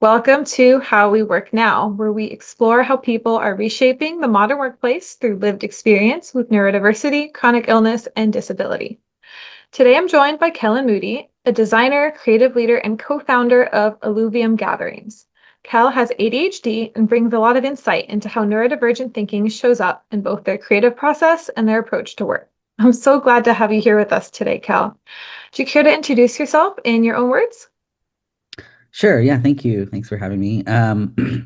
Welcome to How We Work Now, where we explore how people are reshaping the modern workplace through lived experience with neurodiversity, chronic illness, and disability. Today I'm joined by Kel Moody, a designer, creative leader, and co-founder of Alluvium Gatherings. Kel has ADHD and brings a lot of insight into how neurodivergent thinking shows up in both their creative process and their approach to work. I'm so glad to have you here with us today, Kel. Do you care to introduce yourself in your own words? Sure. Yeah. Thank you. Thanks for having me.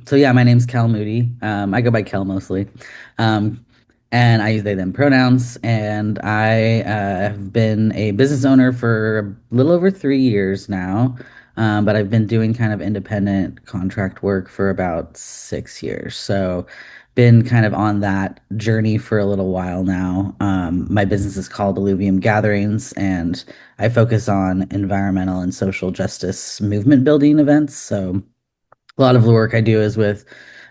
So yeah, my name's Kel Moody. I go by Kel mostly. Um, and I use they, them pronouns. And I have been a business owner for a little over 3 years now. But I've been doing kind of independent contract work for about 6 years. So been kind of on that journey for a little while now. My business is called Alluvium Gatherings, and I focus on environmental and social justice movement building events. So a lot of the work I do is with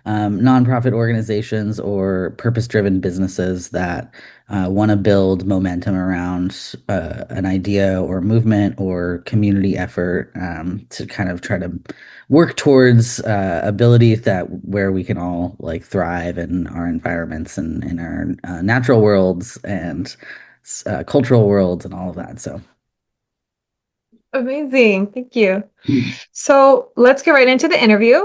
nonprofit organizations or purpose-driven businesses that want to build momentum around an idea or movement or community effort to kind of try to work towards ability that where we can all like thrive in our environments and in our natural worlds and cultural worlds and all of that. So. Amazing. Thank you. So let's get right into the interview.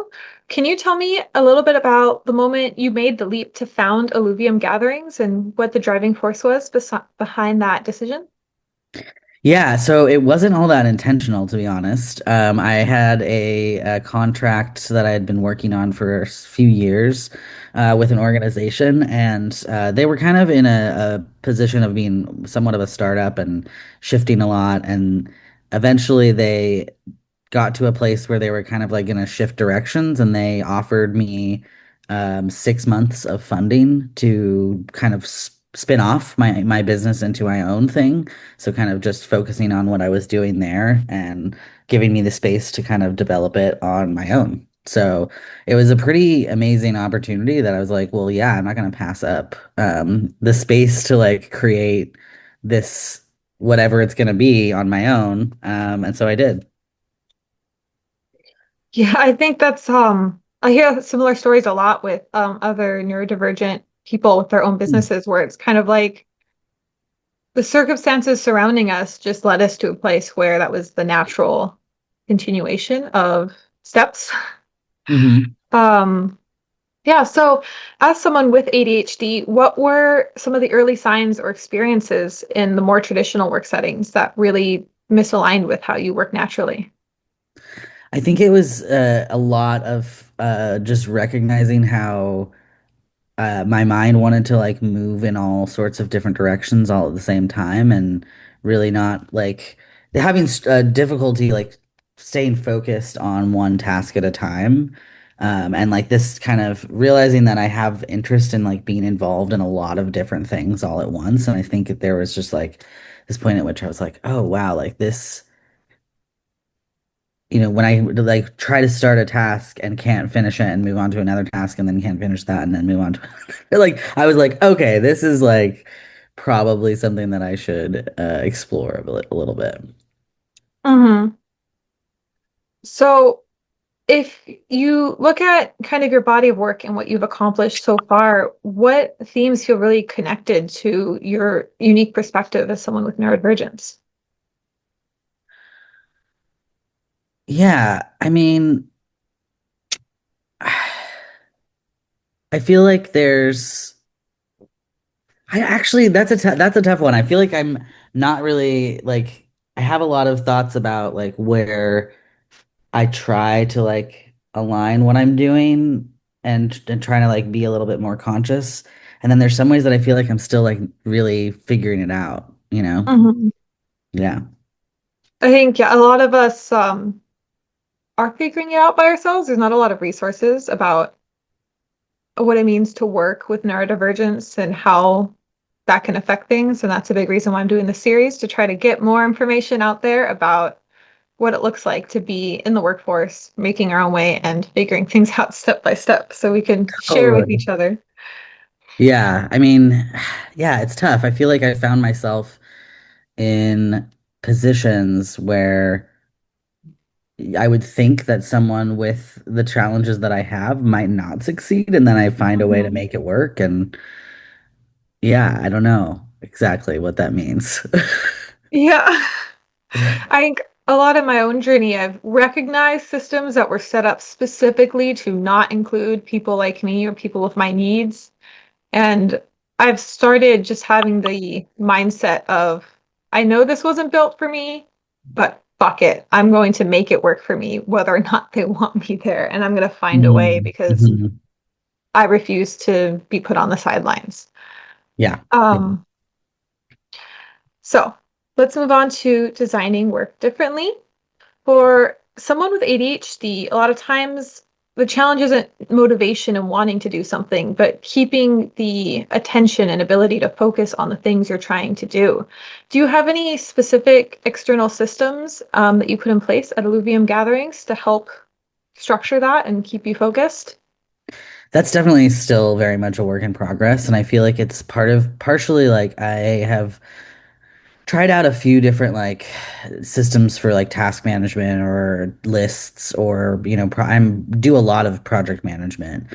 Can you tell me a little bit about the moment you made the leap to found Alluvium Gatherings and what the driving force was behind that decision? Yeah, so it wasn't all that intentional, to be honest. I had a contract that I had been working on for a few years with an organization, and they were kind of in a position of being somewhat of a startup and shifting a lot. And eventually, they got to a place where they were kind of like going to shift directions, and they offered me 6 months of funding to kind of spin off my business into my own thing. So kind of just focusing on what I was doing there and giving me the space to kind of develop it on my own. So it was a pretty amazing opportunity that I was like, well, yeah, I'm not going to pass up the space to like create this whatever it's going to be on my own. And so I did. Yeah, I think that's I hear similar stories a lot with other neurodivergent people with their own businesses where it's kind of like the circumstances surrounding us just led us to a place where that was the natural continuation of steps. Mhm. Um, Yeah, so as someone with ADHD, what were some of the early signs or experiences in the more traditional work settings that really misaligned with how you work naturally? I think it was a lot of just recognizing how my mind wanted to like move in all sorts of different directions all at the same time and really not like having difficulty like staying focused on one task at a time. And like this kind of realizing that I have interest in like being involved in a lot of different things all at once. And I think that there was just like this point at which I was like, oh wow, like this when I like try to start a task and can't finish it and move on to another task and then can't finish that and then move on to like I was like, okay, this is like probably something that I should explore a little bit. Hmm. So if you look at kind of your body of work and what you've accomplished so far, what themes feel really connected to your unique perspective as someone with neurodivergence? Yeah, I mean, I feel like I actually that's a tough one. I feel like I'm not really like I have a lot of thoughts about like where I try to like align what I'm doing and trying to like be a little bit more conscious. And then there's some ways that I feel like I'm still like really figuring it out, you know? Mhm. Yeah. I think yeah, a lot of us are figuring it out by ourselves. There's not a lot of resources about what it means to work with neurodivergence and how that can affect things. And that's a big reason why I'm doing the series to try to get more information out there about what it looks like to be in the workforce, making our own way and figuring things out step by step so we can share with Totally. each other. Yeah. I mean, yeah, it's tough. I feel like I found myself in positions where I would think that someone with the challenges that I have might not succeed, and then I find a way to Mhm. make it work. And yeah, I don't know exactly what that means. Yeah. I think a lot of my own journey, I've recognized systems that were set up specifically to not include people like me or people with my needs. And I've started just having the mindset of, I know this wasn't built for me, but fuck it. I'm going to make it work for me, whether or not they want me there. And I'm going to find a way because Mhm. I refuse to be put on the sidelines. Yeah. Yeah. Um, so let's move on to designing work differently. For someone with ADHD, a lot of times the challenge isn't motivation and wanting to do something, but keeping the attention and ability to focus on the things you're trying to do. Do you have any specific external systems that you put in place at Alluvium Gatherings to help structure that and keep you focused? That's definitely still very much a work in progress, and I feel like it's partially like I have tried out a few different like systems for like task management or lists or I'm do a lot of project management.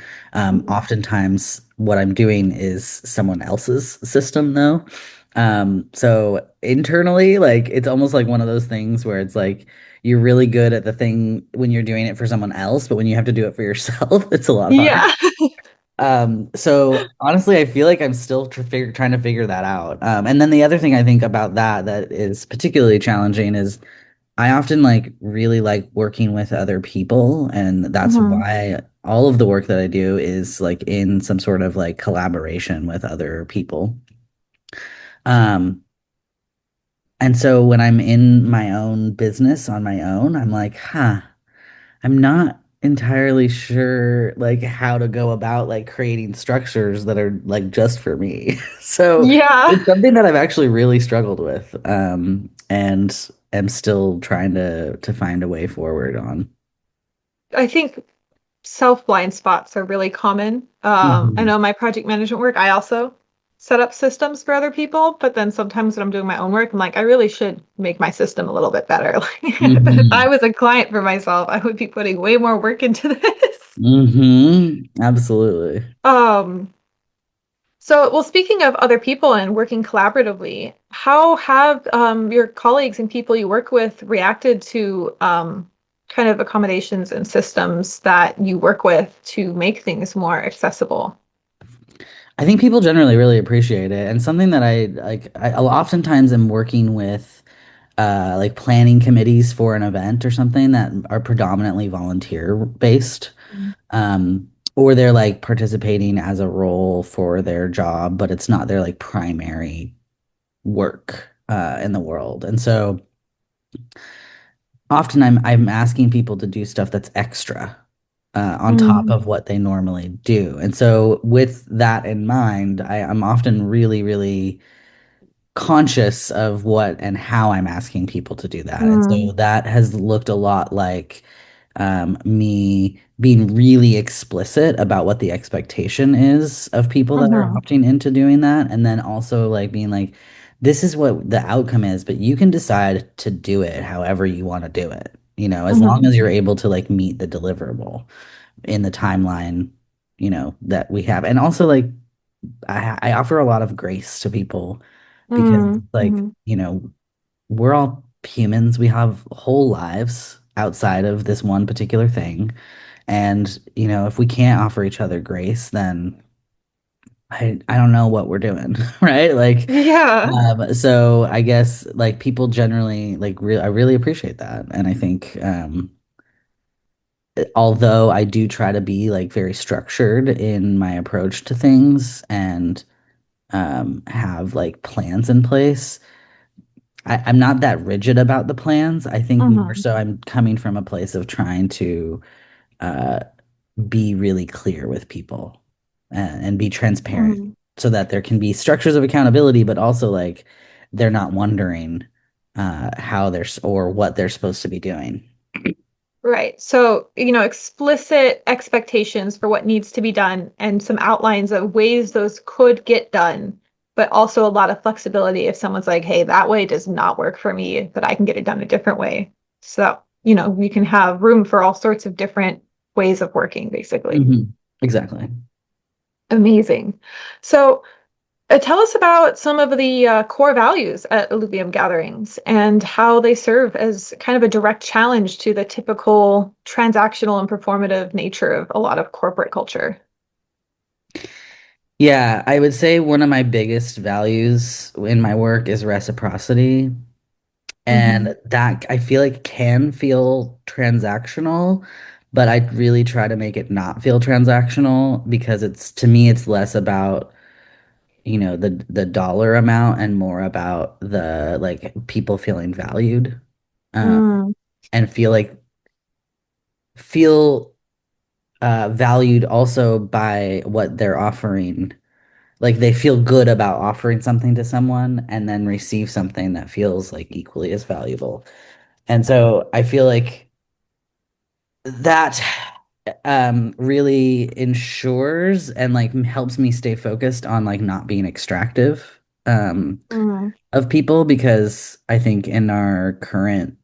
Mhm. Oftentimes what I'm doing is someone else's system though. So internally, like it's almost like one of those things where it's like you're really good at the thing when you're doing it for someone else, but when you have to do it for yourself, it's a lot harder. Yeah. So honestly, I feel like I'm still trying to figure that out. And then the other thing I think about that is particularly challenging is I often like really like working with other people, and that's Mhm. why all of the work that I do is like in some sort of like collaboration with other people. Um, and so when I'm in my own business on my own, I'm like, huh. I'm not entirely sure like how to go about like creating structures that are like just for me. So Yeah. it's something that I've actually really struggled with, and am still trying to find a way forward on. I think self-blind spots are really common. I Mhm. know my project management work, I also set up systems for other people, but then sometimes when I'm doing my own work, I'm like, I really should make my system a little bit better. Like, if I Mhm. was a client for myself, I would be putting way more work into this. Absolutely. Um, well, speaking of other people and working collaboratively, how have your colleagues and people you work with reacted to kind of accommodations and systems that you work with to make things more accessible? I think people generally really appreciate it, and something that I like. I oftentimes am working with like planning committees for an event or something that are predominantly volunteer based, um, or they're like participating as a role for their job, but it's not their like primary work in the world. And so often I'm asking people to do stuff that's extra on top Mm, of what they normally do. And so with that in mind, I'm often really conscious of what and how I'm asking people to do that. And mm, so that has looked a lot like me being really explicit about what the expectation is of people that are mhm, opting into doing that. And then also like being like, this is what the outcome is, but you can decide to do it however you want to do it. As long mhm, as you're able to like meet the deliverable in the timeline, that we have. And also like I offer a lot of grace to people because mm, like, mhm. we're all humans. We have whole lives outside of this one particular thing. And, if we can't offer each other grace, then I don't know what we're doing, right? Like, Yeah. so I guess like people generally like I really appreciate that. And I think although I do try to be like very structured in my approach to things and have like plans in place, I'm not that rigid about the plans. I think more Mhm, so I'm coming from a place of trying to uh, be really clear with people and be transparent mhm. so that there can be structures of accountability, but also like they're not wondering how or what they're supposed to be doing. Right. So, explicit expectations for what needs to be done and some outlines of ways those could get done, but also a lot of flexibility if someone's like, hey, that way does not work for me, but I can get it done a different way. So, we can have room for all sorts of different ways of working, basically. Exactly. Amazing. So tell us about some of the core values at Alluvium Gatherings and how they serve as kind of a direct challenge to the typical transactional and performative nature of a lot of corporate culture. Yeah, I would say one of my biggest values in my work is reciprocity. Mm-hmm. And that I feel like can feel transactional, but I really try to make it not feel transactional because it's to me it's less about, the dollar amount and more about the like people feeling valued, Mm, and feel valued also by what they're offering. Like they feel good about offering something to someone and then receive something that feels like equally as valuable. And so I feel like that really ensures and like helps me stay focused on like not being extractive mm, of people because I think in our current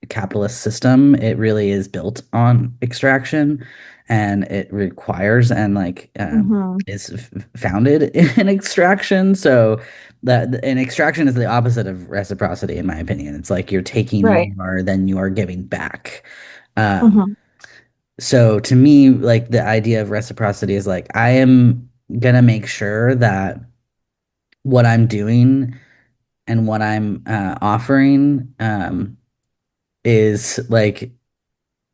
capitalist system, it really is built on extraction and it requires and like mm-hmm. is founded in extraction. So that and extraction is the opposite of reciprocity, in my opinion. It's like you're taking Right. more than you are giving back. Um, Mm-hmm. so to me, like the idea of reciprocity is like I am gonna make sure that what I'm doing and what I'm offering is like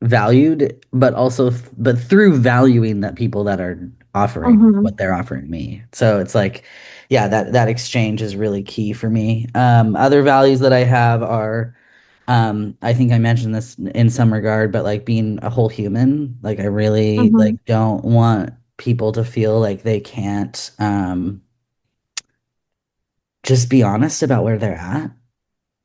valued, but also but through valuing that people that are offering Mm-hmm. what they're offering me. So it's like, yeah, that exchange is really key for me. Other values that I have are, I think I mentioned this in some regard, but like being a whole human, like I really Mm-hmm. like don't want people to feel like they can't just be honest about where they're at.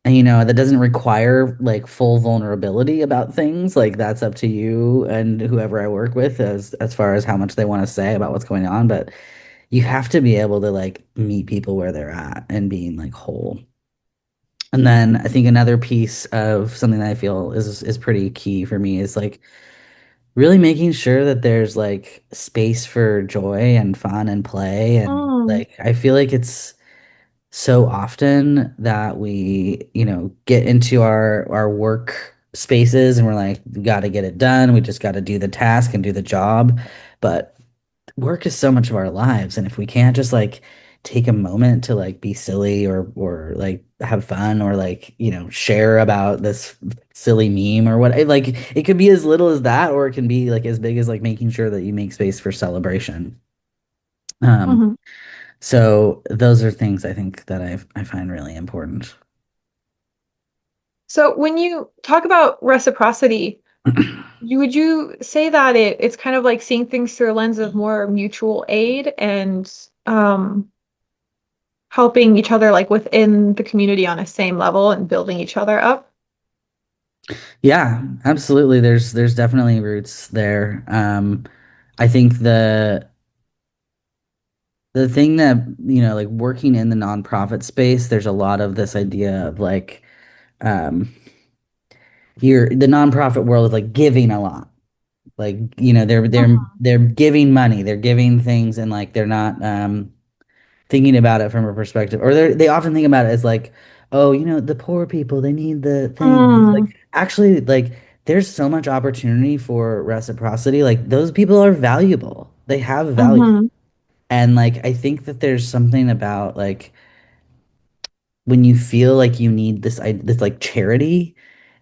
And, that doesn't require like full vulnerability about things. Like that's up to you and whoever I work with as far as how much they want to say about what's going on. But you have to be able to like meet people where they're at and being like whole. And then I think another piece of something that I feel is pretty key for me is like really making sure that there's like space for joy and fun and play. And Mm, like I feel like it's so often that we, get into our work spaces and we're like, we got to get it done. We just got to do the task and do the job. But work is so much of our lives, and if we can't just like take a moment to like be silly or like have fun or like, share about this silly meme or what, like it could be as little as that or it can be like as big as like making sure that you make space for celebration. Um, mhm. so those are things I think that I find really important. So when you talk about reciprocity, would you say that it's kind of like seeing things through a lens of more mutual aid and helping each other like within the community on a same level and building each other up? Yeah, absolutely. There's definitely roots there. I think the thing that, like working in the nonprofit space, there's a lot of this idea of like um the nonprofit world is like giving a lot. Like, they're giving money, they're giving things and like they're not thinking about it from a perspective, or they often think about it as like, oh, the poor people, they need the thing. It's like Mm, actually like there's so much opportunity for reciprocity. Like those people are valuable. They have value. mm-hmm, And like I think that there's something about like when you feel like you need this like charity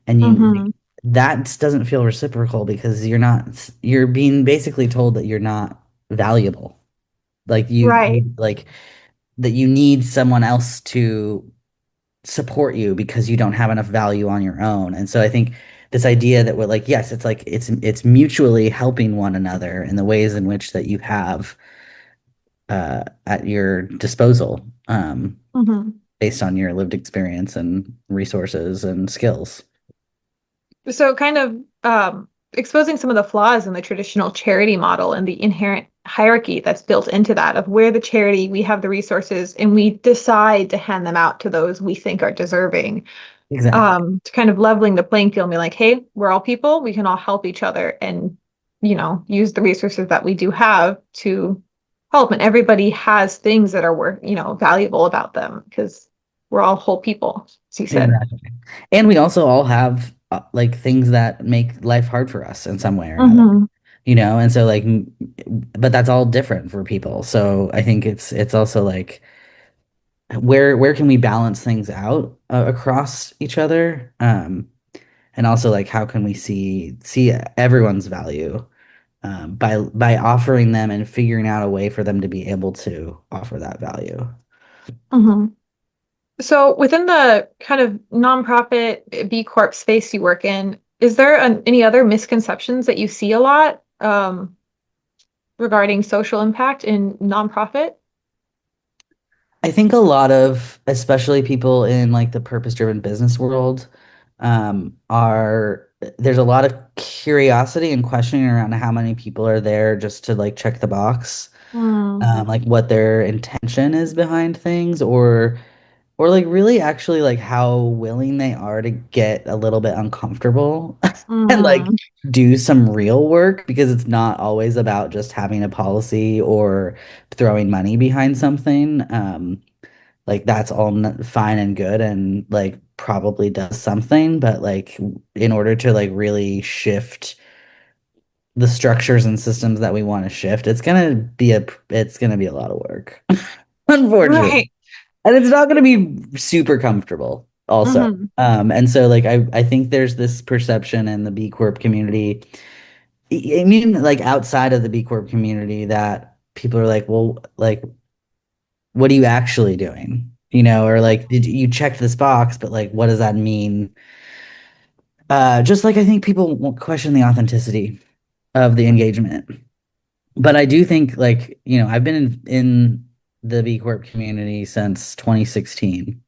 and mm-hmm. that doesn't feel reciprocal because you're being basically told that you're not valuable. Like Right. like that you need someone else to support you because you don't have enough value on your own. And so I think this idea that we're like, yes, it's like it's mutually helping one another in the ways in which that you have at your disposal, Mm-hmm. based on your lived experience and resources and skills. So kind of exposing some of the flaws in the traditional charity model and the inherent hierarchy that's built into that of where the charity we have the resources and we decide to hand them out to those we think are deserving. Exactly. to kind of leveling the playing field and be like, hey, we're all people, we can all help each other and, use the resources that we do have to help. And everybody has things that are worth, valuable about them because we're all whole people, as you said. Exactly. And we also all have like things that make life hard for us in some way or another, Hmm. and so like, but that's all different for people. So I think it's also like where can we balance things out across each other, and also like how can we see everyone's value by offering them and figuring out a way for them to be able to offer that value. Hmm. So within the kind of nonprofit B Corp space you work in, is there any other misconceptions that you see a lot regarding social impact in nonprofit? I think a lot of, especially people in like the purpose-driven business world, are there's a lot of curiosity and questioning around how many people are there just to like check the box, Mm, like what their intention is behind things, or like really actually like how willing they are to get a little bit uncomfortable and like mm, do some real work because it's not always about just having a policy or throwing money behind something. Like that's all fine and good and like probably does something, but like in order to like really shift the structures and systems that we want to shift, it's gonna be a lot of work, unfortunately. right. And it's not gonna be super comfortable also. Hmm. And so like I think there's this perception in the B Corp community, I mean like outside of the B Corp community that people are like, well, like what are you actually doing? Or like, did you check this box, but like, what does that mean? Just like I think people won't question the authenticity of the engagement. But I do think like, I've been in the B Corp community since 2016.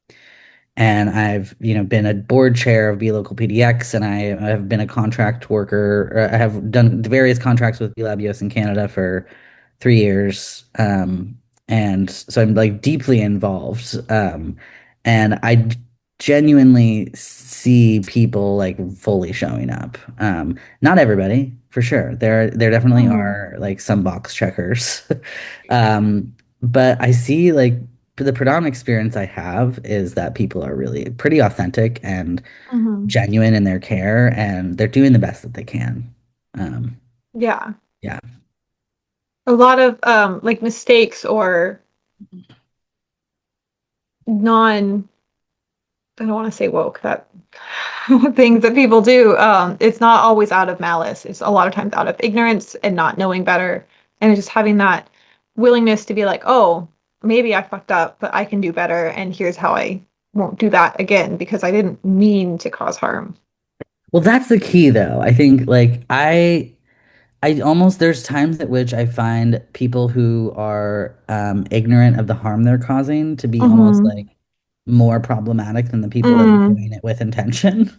And I've, been a board chair of B Local PDX, and I have been a contract worker. Or I have done various contracts with B Lab US and Canada for 3 years. And so I'm like deeply involved. And I genuinely see people like fully showing up. Not everybody, for sure. There definitely Hmm. are like some box checkers. But I see like the predominant experience I have is that people are really pretty authentic and Hmm. genuine in their care, and they're doing the best that they can. Um, Yeah. yeah. A lot of like mistakes or non, I don't want to say woke, that things that people do. It's not always out of malice. It's a lot of times out of ignorance and not knowing better, and just having that willingness to be like, oh, maybe I fucked up, but I can do better, and here's how I won't do that again because I didn't mean to cause harm. Well, that's the key though. I think like I almost there's times at which I find people who are ignorant of the harm they're causing to be almost Hmm. like more problematic than the people that are Mm. doing it with intention.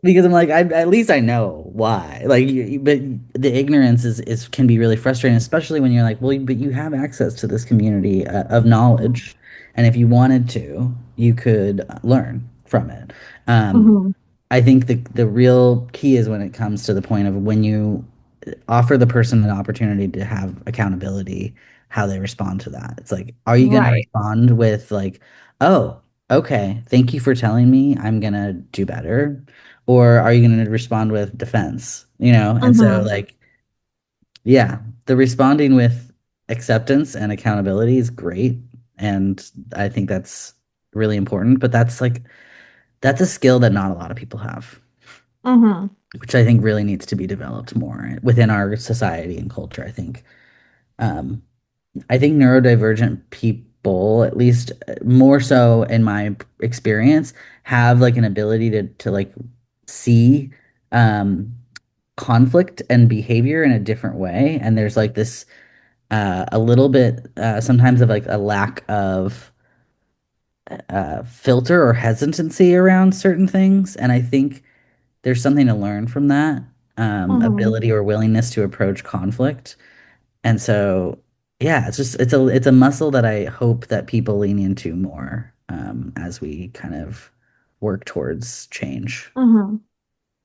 Because I'm like, at least I know why. Like, but the ignorance is can be really frustrating, especially when you're like, well, but you have access to this community of knowledge, and if you wanted to, you could learn from it. Um, Hmm. I think the real key is when it comes to the point of when you offer the person an opportunity to have accountability, how they respond to that. It's like, are you going to Right. respond with like, oh, okay, thank you for telling me, I'm gonna do better, or are you going to respond with defense? And so Hmm. like, yeah, the responding with acceptance and accountability is great, and I think that's really important. But that's a skill that not a lot of people have, Hmm. which I think really needs to be developed more within our society and culture. Um, I think neurodivergent people, at least more so in my experience, have like an ability to like see um, conflict and behavior in a different way. And there's like this a little bit sometimes of like a lack of filter or hesitancy around certain things. And I think there's something to learn from that Hmm. ability or willingness to approach conflict. And so, yeah, it's a muscle that I hope that people lean into more as we kind of work towards change. Hmm.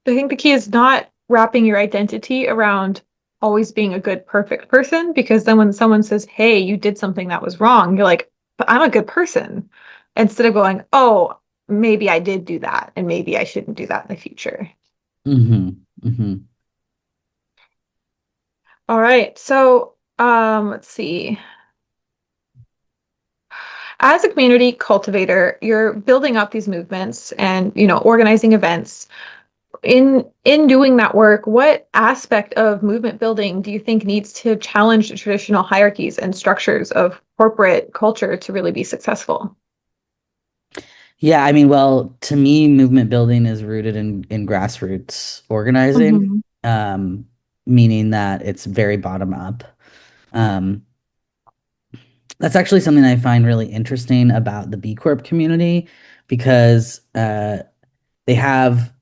I think the key is not wrapping your identity around always being a good, perfect person, because then when someone says, "Hey, you did something that was wrong," you're like, "But I'm a good person," instead of going, "Oh, maybe I did do that, and maybe I shouldn't do that in the future." Hmm. Hmm. All right. So, let's see. As a community cultivator, you're building up these movements and, organizing events. In doing that work, what aspect of movement building do you think needs to challenge the traditional hierarchies and structures of corporate culture to really be successful? Yeah, I mean, well, to me, movement building is rooted in grassroots organizing, Hmm. meaning that it's very bottom up. Um, that's actually something I find really interesting about the B Corp community because they have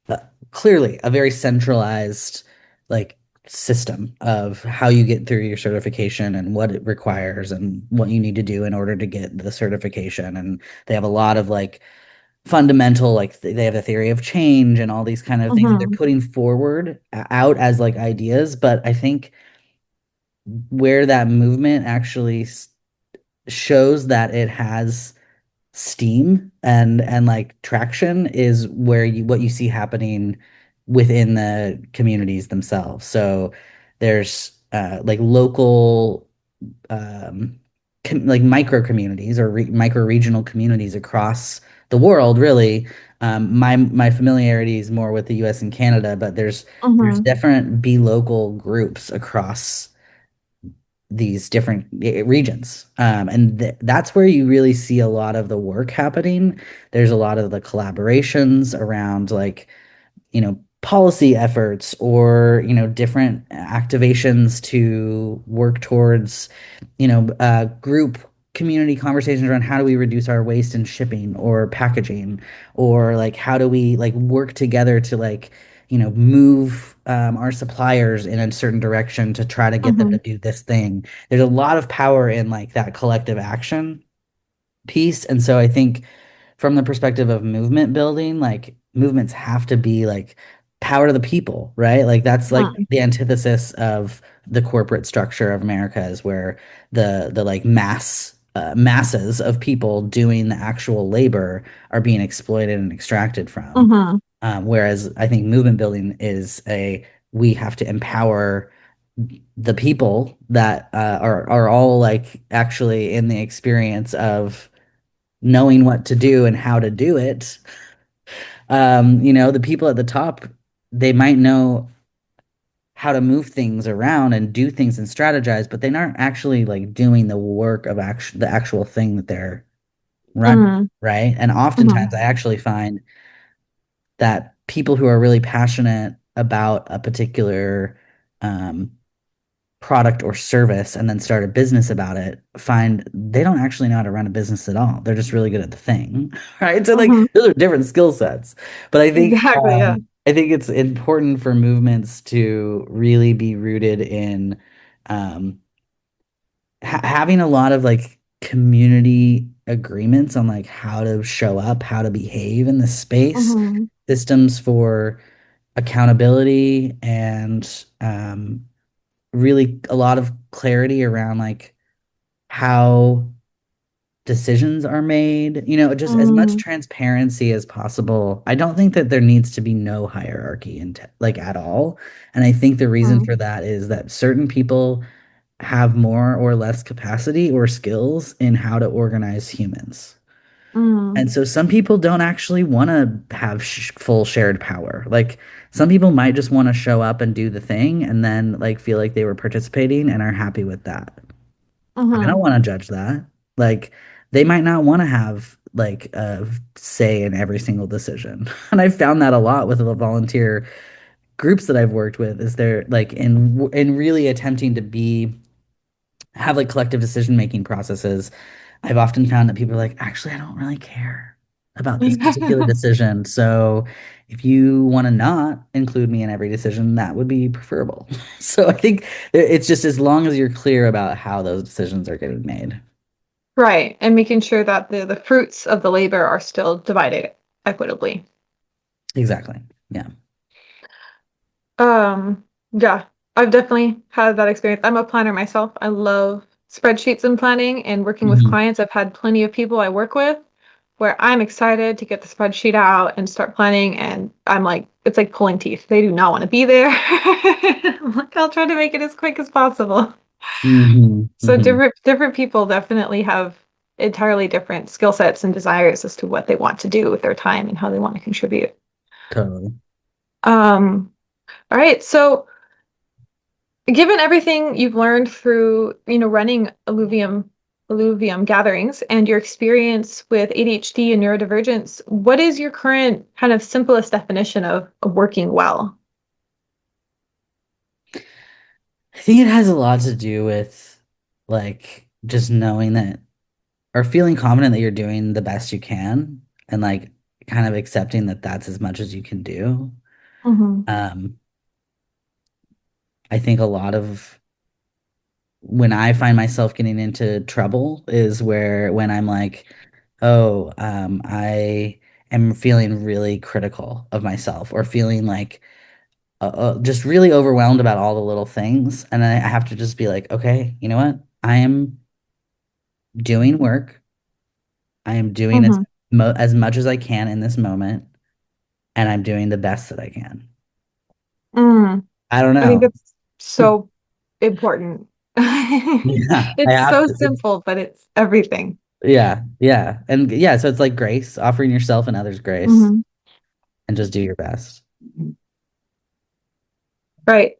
uh, clearly a very centralized like system of how you get through your certification and what it requires and what you need to do in order to get the certification. And they have a lot of like fundamental like they have the theory of change and all these kind of things that they're Hmm. putting forward out as like ideas. But I think where that movement actually shows that it has steam and like traction is where you what you see happening within the communities themselves. So there's like local like micro communities or micro regional communities across the world, really. My familiarity is more with the US and Canada, but there's Hmm. different be local groups across these different regions. And that's where you really see a lot of the work happening. There's a lot of the collaborations around like, policy efforts or, different activations to work towards, group community conversations around how do we reduce our waste in shipping or packaging or like how do we like work together to like move our suppliers in a certain direction to try to get them Hmm. to do this thing. There's a lot of power in like that collective action piece. And so I think from the perspective of movement building, like movements have to be like power to the people, right? Like that's like Hmm. the antithesis of the corporate structure of America is where the like masses of people doing the actual labor are being exploited and extracted from. Hmm. Whereas I think movement building is we have to empower the people that are all like actually in the experience of knowing what to do and how to do it. The people at the top, they might know how to move things around and do things and strategize, but they aren't actually like doing the work of the actual thing that they're running, Hmm. right? And Hmm. oftentimes I actually find that people who are really passionate about a particular um, product or service and then start a business about it find they don't actually know how to run a business at all. They're just really good at the thing, right? So like Hmm. those are different skill sets. But Exactly. Yeah. I think it's important for movements to really be rooted in um, having a lot of like community agreements on like how to show up, how to behave in the space, Hmm. systems for accountability and really a lot of clarity around like how decisions are made, just as much Hmm. transparency as possible. I don't think that there needs to be no hierarchy in like at all. And I think the reason Hmm. for that is that certain people have more or less capacity or skills in how to organize humans. Hmm. And so some people don't actually want to have full shared power. Like some people might just want to show up and do the thing and then like feel like they were participating and are happy with that. I don't Hmm. want to judge that. Like they might not want to have like a say in every single decision. And I've found that a lot with the volunteer groups that I've worked with is they're like in really attempting to be have like collective decision making processes. I've often found that people are like, actually, I don't really care about this particular decision. So if you want to not include me in every decision, that would be preferable. So I think it's just as long as you're clear about how those decisions are getting made. Right. And making sure that the fruits of the labor are still divided equitably. Exactly. Yeah. Um, yeah, I've definitely had that experience. I'm a planner myself. I love spreadsheets and planning and working with Hmm. clients. I've had plenty of people I work with where I'm excited to get the spreadsheet out and start planning, and I'm like, it's like pulling teeth. They do not want to be there. I'm like, I'll try to make it as quick as possible. Hmm. So Hmm. different people definitely have entirely different skill sets and desires as to what they want to do with their time and how they want to contribute. Totally. All right, so given everything you've learned through, running Alluvium gatherings and your experience with ADHD and neurodivergence, what is your current kind of simplest definition of working well? I think it has a lot to do with like just knowing that or feeling confident that you're doing the best you can and like kind of accepting that that's as much as you can do. Mm-hmm. Um, I think a lot of when I find myself getting into trouble is where when I'm like, oh, I am feeling really critical of myself or feeling like just really overwhelmed about all the little things. And I have to just be like, okay, you know what? I am doing work. I am doing Mm-hmm. as much as I can in this moment, and I'm doing the best that I can. Mm. I don't I think know. it's so important. Yeah, I It's have so to. It's simple, but it's everything. yeah, yeah, and yeah. So it's like grace, offering yourself and others grace, Mm-hmm. and just do your best. Right.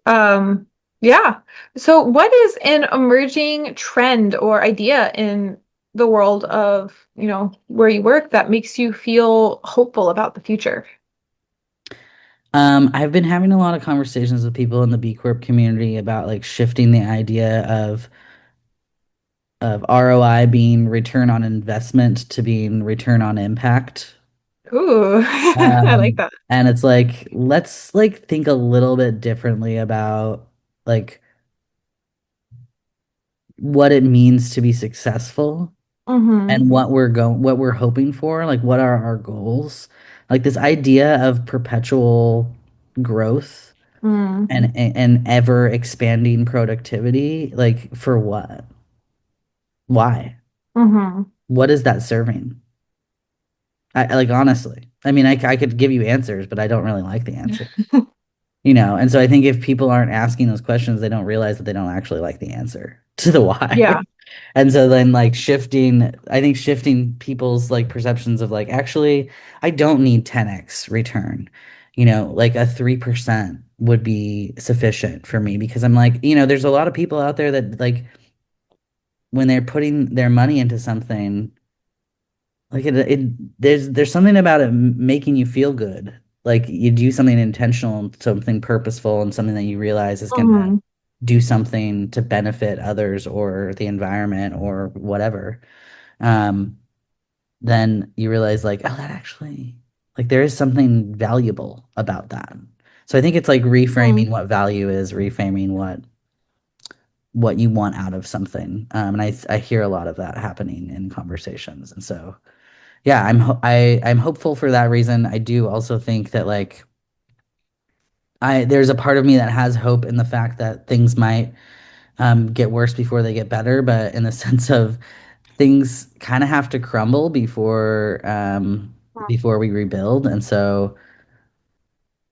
Yeah. So what is an emerging trend or idea in the world of, where you work that makes you feel hopeful about the future? I've been having a lot of conversations with people in the B Corp community about like shifting the idea of ROI being return on investment to being return on impact. Ooh, I like that. And it's like, let's like think a little bit differently about like what it means to be successful Mm-hmm. and what we're hoping for, like what are our goals? Like this idea of perpetual growth Mm. and ever expanding productivity, like for what? Why? Mm-hmm. What is that serving? Like honestly. I mean, I could give you answers, but I don't really like the answer. And so I think if people aren't asking those questions, they don't realize that they don't actually like the answer to the why. Yeah. And so then like I think shifting people's like perceptions of like, actually, I don't need 10x return. Like a 3% would be sufficient for me because I'm like, there's a lot of people out there that like when they're putting their money into something, like there's something about it making you feel good. Like you do something intentional, something purposeful, and something that you realize is gonna Mm-hmm. do something to benefit others or the environment or whatever. Um, then you realize like, oh, that actually like there is something valuable about that. So I think it's like Mm-hmm. reframing what value is, reframing what you want out of something. And I hear a lot of that happening in conversations. And so yeah, I'm hopeful for that reason. I do also think that like I there's a part of me that has hope in the fact that things might get worse before they get better, but in the sense of things kind of have to crumble before we rebuild. And so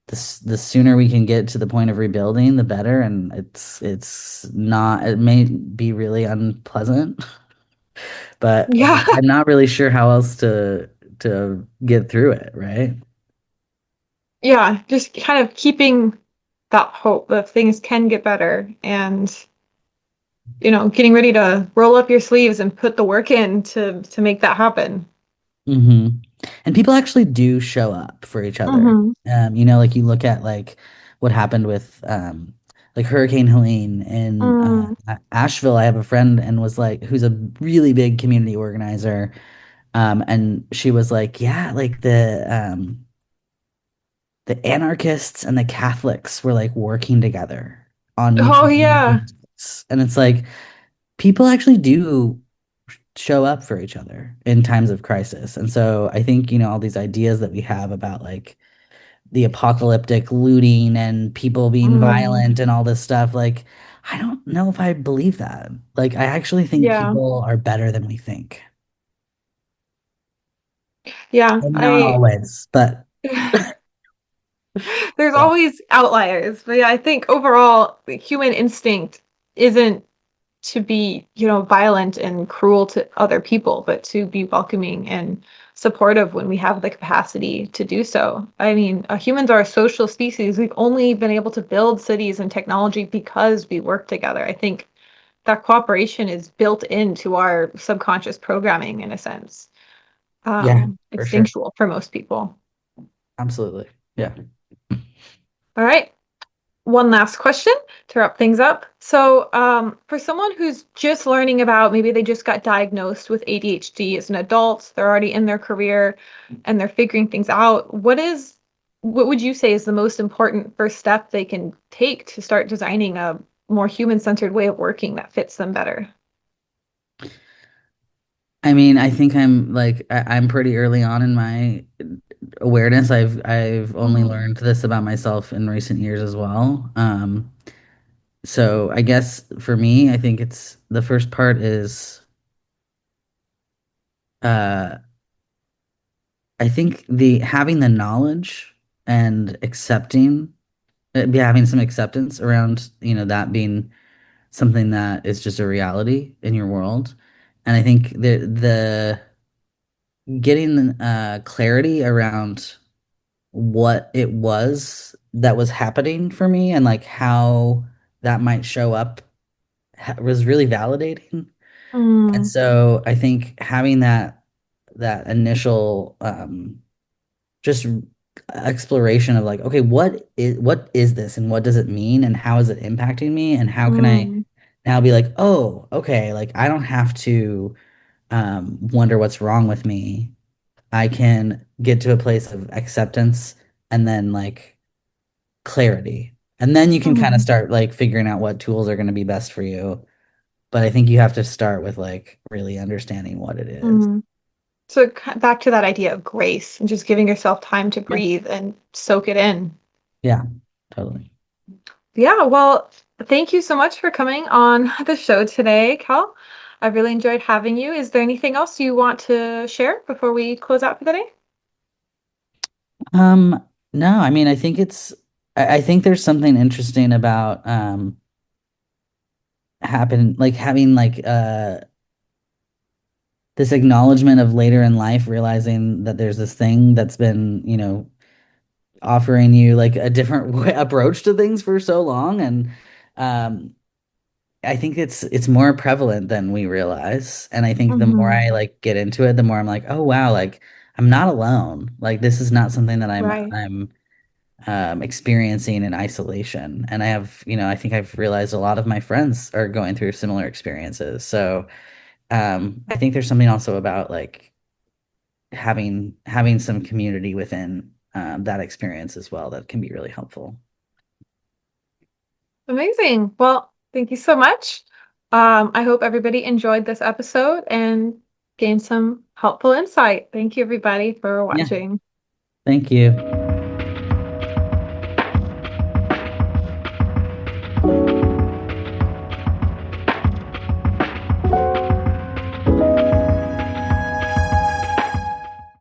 the sooner we can get to the point of rebuilding, the better. And it may be really unpleasant, but Yeah. I'm not really sure how else to get through it, right? Yeah. Just kind of keeping that hope that things can get better and, getting ready to roll up your sleeves and put the work in to make that happen. Hmm. And people actually do show up for each other. Mm-hmm. Like you look at like what happened with like Hurricane Helene in Mm. Asheville. I have a friend and was like who's a really big community organizer. And she was like, yeah, like the anarchists and the Catholics were like working together on Oh mutual yeah. benefits. And it's like people actually do show up for each other in times of crisis. And so I think, all these ideas that we have about like the apocalyptic looting and people being Mm, violent and all this stuff, like, I don't know if I believe that. Like, I actually think yeah. people are better than we think. Yeah. And not I always, but there's yeah. always outliers, but yeah, I think overall the human instinct isn't to be, violent and cruel to other people, but to be welcoming and supportive when we have the capacity to do so. I mean, humans are a social species. We've only been able to build cities and technology because we work together. I think that cooperation is built into our subconscious programming in a sense, Yeah, for sure. instinctual for most people. Absolutely. Yeah. All right. One last question to wrap things up. So, for someone who's just learning about, maybe they just got diagnosed with ADHD as an adult, they're already in their career and they're figuring things out, what would you say is the most important first step they can take to start designing a more human-centered way of working that fits them better? I mean, I think I'm pretty early on in my awareness. I've only Mhm. learned this about myself in recent years as well. So I guess for me, I think it's the first part is uh I think the having the knowledge and accepting be having some acceptance around, that being something that is just a reality in your world. And I think the getting clarity around what it was that was happening for me and like how that might show up was really validating. And Mm, so I think having that initial just exploration of like, okay, what is this and what does it mean and how is it impacting me and how can I mm, now be like, oh, okay, like I don't have to wonder what's wrong with me. I can get to a place of acceptance and then like clarity. And then you can kind of mhm, start like figuring out what tools are going to be best for you. But I think you have to start with like really understanding what it is. mhm. So back to that idea of grace and just giving yourself time to Yeah. breathe and soak it in. Yeah, totally. Yeah, well, thank you so much for coming on the show today, Cal. I really enjoyed having you. Is there anything else you want to share before we close out for the day? No, I mean, I think there's something interesting about having like this acknowledgement of later in life, realizing that there's this thing that's been, offering you like a different approach to things for so long. And um I think it's more prevalent than we realize. And I think the more Hmm. I like get into it, the more I'm like, oh wow, like I'm not alone. Like this is not something that Right. I'm experiencing in isolation. And I think I've realized a lot of my friends are going through similar experiences. So I think there's something also about like having some community within that experience as well that can be really helpful. Amazing. Well, thank you so much. I hope everybody enjoyed this episode and gained some helpful insight. Thank you, everybody, for Yeah, watching. thank you.